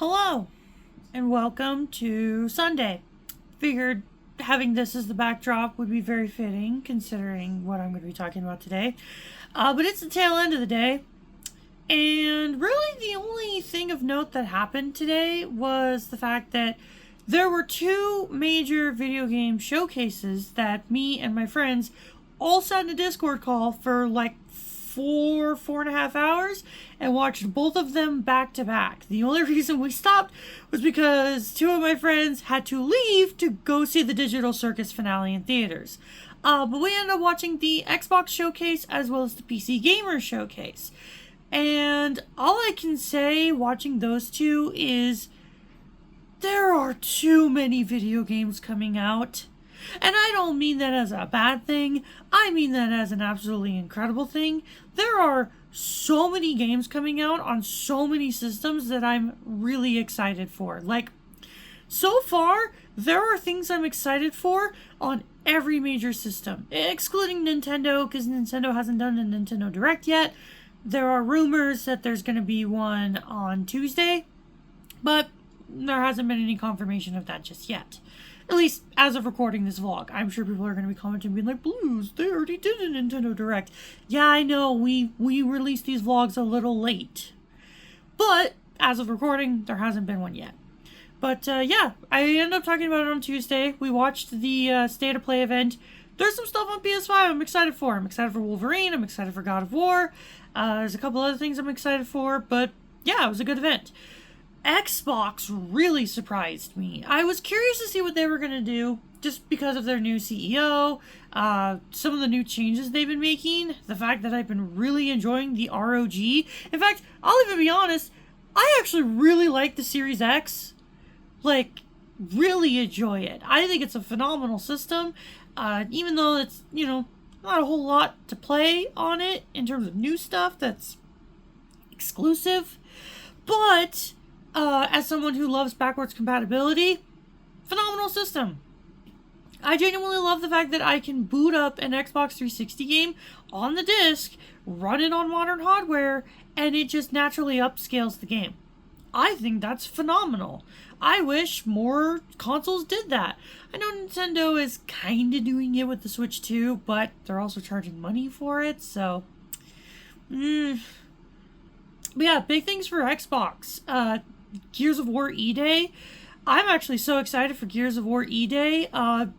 Hello, and welcome to Sunday. Figured having this as the backdrop would be very fitting considering what I'm going to be talking about today. But it's the tail end of the day, and really the only thing of note that happened today was the fact that there were two major video game showcases that me and my friends all sat in a Discord call for like 4.5 hours and watched both of them back to back. The only reason we stopped was because two of my friends had to leave to go see the Digital Circus finale in theaters. But we ended up watching the Xbox showcase as well as the PC Gamer showcase. And all I can say watching those two is there are too many video games coming out. And I don't mean that as a bad thing. I mean that as an absolutely incredible thing. There are so many games coming out on so many systems that I'm really excited for. Like, so far, there are things I'm excited for on every major system. Excluding Nintendo, because Nintendo hasn't done a Nintendo Direct yet. There are rumors that there's going to be one on Tuesday. But there hasn't been any confirmation of that just yet. At least as of recording this vlog. I'm sure people are going to be commenting and being like, Blues, they already did a Nintendo Direct. Yeah, I know, we released these vlogs a little late. But, as of recording, there hasn't been one yet. But, yeah, I ended up talking about it on Tuesday. We watched the State of Play event. There's some stuff on PS5 I'm excited for. I'm excited for Wolverine. I'm excited for God of War. There's a couple other things I'm excited for. But, yeah, it was a good event. Xbox really surprised me. I was curious to see what they were going to do just because of their new CEO, some of the new changes they've been making, the fact that I've been really enjoying the ROG. In fact, I'll even be honest, I actually really like the Series X. Like, really enjoy it. I think it's a phenomenal system, even though it's, not a whole lot to play on it in terms of new stuff that's exclusive. But as someone who loves backwards compatibility, phenomenal system. I genuinely love the fact that I can boot up an Xbox 360 game on the disc, run it on modern hardware, and it just naturally upscales the game. I think that's phenomenal. I wish more consoles did that. I know Nintendo is kind of doing it with the Switch too, but they're also charging money for it, so But yeah, big things for Xbox. Gears of War E-Day. I'm actually so excited for Gears of War E-Day.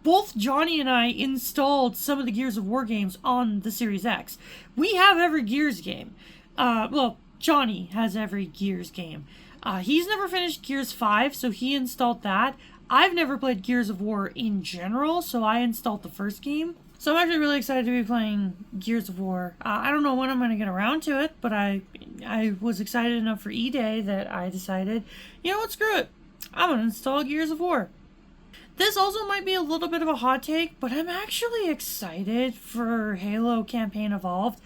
Both Johnny and I installed some of the Gears of War games on the Series X. We have every Gears game. Well, Johnny has every Gears game. He's never finished Gears 5, so he installed that. I've never played Gears of War in general, so I installed the first game. So I'm actually really excited to be playing Gears of War. I don't know when I'm going to get around to it, but I was excited enough for E-Day that I decided, you know what, screw it. I'm going to install Gears of War. This also might be a little bit of a hot take, but I'm actually excited for Halo Campaign Evolved.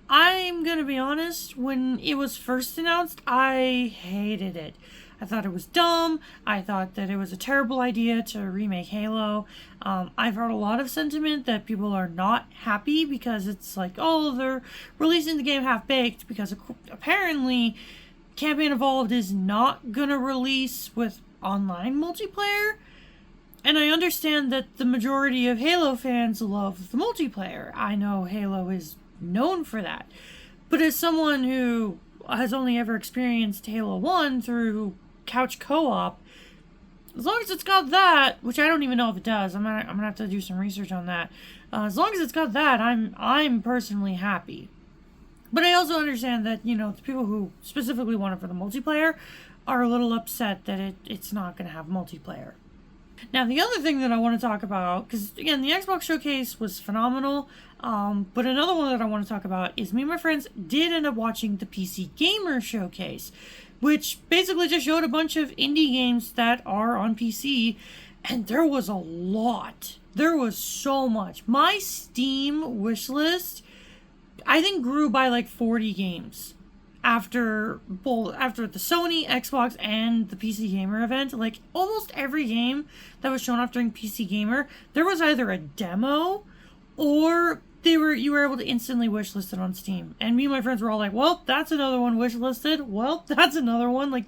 I'm going to be honest, when it was first announced, I hated it. I thought it was dumb. I thought that it was a terrible idea to remake Halo. I've heard a lot of sentiment that people are not happy because it's like, oh, they're releasing the game half-baked because apparently Campaign Evolved is not gonna release with online multiplayer. And I understand that the majority of Halo fans love the multiplayer. I know Halo is known for that. But as someone who has only ever experienced Halo 1 through couch co-op, as long as it's got that, which I don't even know if it does, I'm gonna have to do some research on that. As long as it's got that, I'm personally happy. But I also understand that, the people who specifically want it for the multiplayer are a little upset that it's not gonna have multiplayer. Now, the other thing that I want to talk about, because again, the Xbox showcase was phenomenal, but another one that I want to talk about is me and my friends did end up watching the PC Gamer showcase, which basically just showed a bunch of indie games that are on PC, and there was a lot. There was so much. My Steam wishlist, I think, grew by like 40 games after the Sony, Xbox, and the PC Gamer event. Like, almost every game that was shown off during PC Gamer, there was either a demo or you were able to instantly wishlist it on Steam. And me and my friends were all like, well, that's another one wishlisted. Well, that's another one. Like,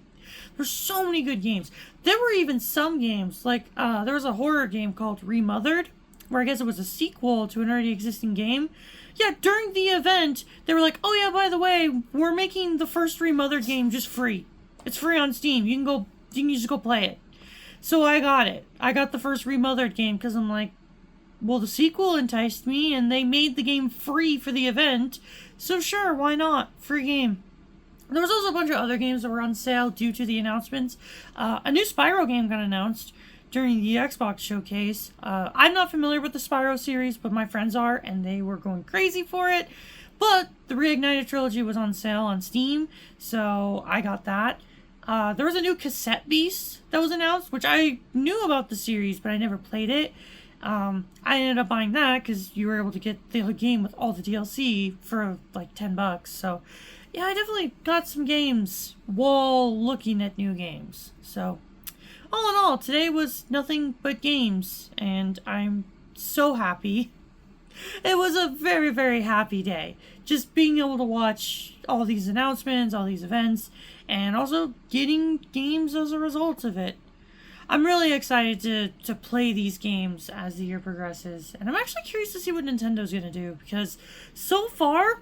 There's so many good games. There were even some games, like, there was a horror game called Remothered, where I guess it was a sequel to an already existing game. Yeah, during the event, they were like, oh yeah, by the way, we're making the first Remothered game just free. It's free on Steam. You can just go play it. So I got it. I got the first Remothered game because I'm like, well, the sequel enticed me and they made the game free for the event. So sure, why not? Free game. There was also a bunch of other games that were on sale due to the announcements. A new Spyro game got announced during the Xbox showcase. I'm not familiar with the Spyro series, but my friends are, and they were going crazy for it. But the Reignited trilogy was on sale on Steam, so I got that. There was a new Cassette Beast that was announced, which I knew about the series, but I never played it. I ended up buying that because you were able to get the game with all the DLC for like $10. So, yeah, I definitely got some games while looking at new games. So, all in all, today was nothing but games, and I'm so happy. It was a very, very happy day. Just being able to watch all these announcements, all these events, and also getting games as a result of it. I'm really excited to play these games as the year progresses, and I'm actually curious to see what Nintendo's going to do, because so far,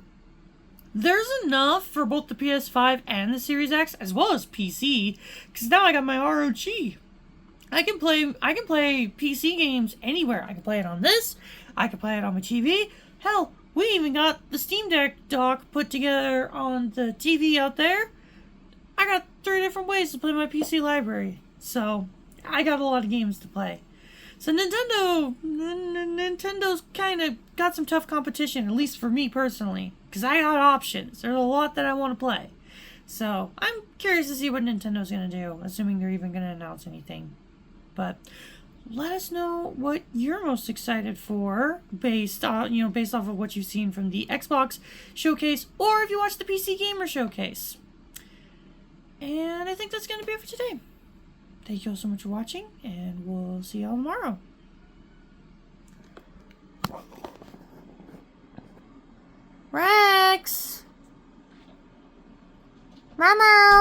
there's enough for both the PS5 and the Series X, as well as PC, because now I got my ROG. I can play PC games anywhere. I can play it on this, I can play it on my TV. Hell, we even got the Steam Deck dock put together on the TV out there. I got 3 different ways to play my PC library. So, I got a lot of games to play. So Nintendo's kind of got some tough competition, at least for me personally. Because I got options. There's a lot that I want to play. So, I'm curious to see what Nintendo's going to do, assuming they're even going to announce anything. But let us know what you're most excited for based off of what you've seen from the Xbox showcase, or if you watched the PC Gamer showcase. And I think that's going to be it for today. Thank you all so much for watching, and we'll see y'all tomorrow. Rex! Mama!